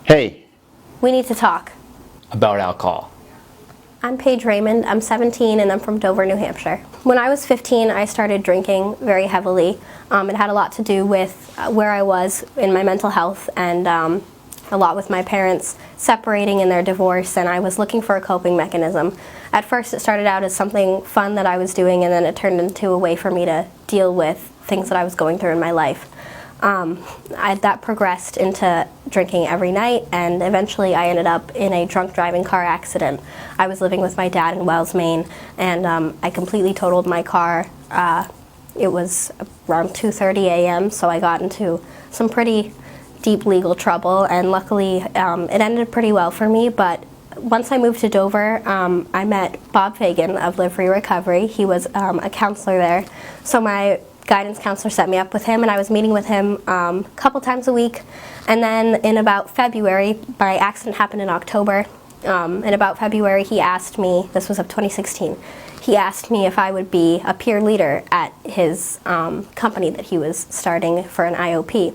Hey, We need to talk. about alcohol. I'm Paige Raymond. I'm 17 and I'm from Dover, New Hampshire. When I was 15, I started drinking very heavily. It had a lot to do with where I was in my mental health and a lot with my parents separating in their divorce, and I was looking for a coping mechanism. At first it started out as something fun that I was doing, and then it turned into a way for me to deal with things that I was going through in my life. That progressed into drinking every night, and eventually I ended up in a drunk driving car accident. I was living with my dad in Wells, Maine, and I completely totaled my car. It was around 2:30 a.m., so I got into some pretty deep legal trouble, and luckily it ended pretty well for me. But once I moved to Dover, I met Bob Fagan of Live Free Recovery. He was a counselor there, so my guidance counselor set me up with him, and I was meeting with him a couple times a week. And then in about February, my accident happened in October, in about February he asked me, this was of 2016, he asked me if I would be a peer leader at his company that he was starting for an IOP.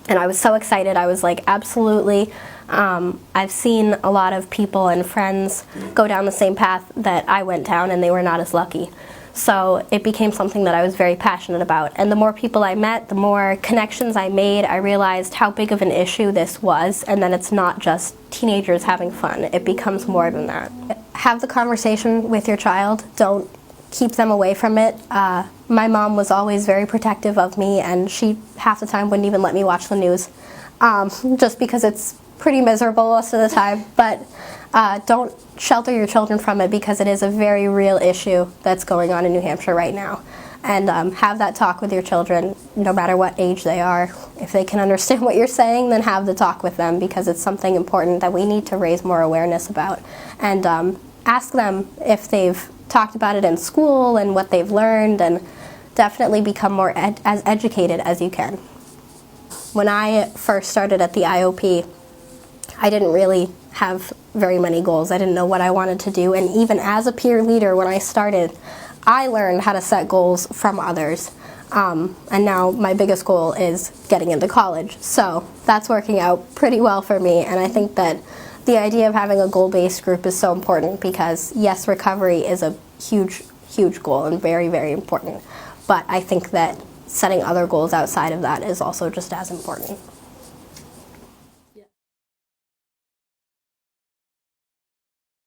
And I was so excited. I was like, absolutely. I've seen a lot of people and friends go down the same path that I went down, and they were not as lucky. So it became something that I was very passionate about. And the more people I met, the more connections I made, I realized how big of an issue this was, and that it's not just teenagers having fun. It becomes more than that. Have the conversation with your child. Don't keep them away from it. My mom was always very protective of me, and she half the time wouldn't even let me watch the news, just because it's pretty miserable most of the time. But don't shelter your children from it, because it is a very real issue that's going on in New Hampshire right now. And have that talk with your children, no matter what age they are. If they can understand what you're saying, then have the talk with them, because it's something important that we need to raise more awareness about. And ask them if they've talked about it in school and what they've learned, and definitely become more as educated as you can. When I first started at the IOP, I didn't really have very many goals. I didn't know what I wanted to do, and even as a peer leader when I started, I learned how to set goals from others. And now my biggest goal is getting into college. So that's working out pretty well for me, and I think that the idea of having a goal-based group is so important, because yes, recovery is a huge, huge goal and very, very important. But I think that setting other goals outside of that is also just as important.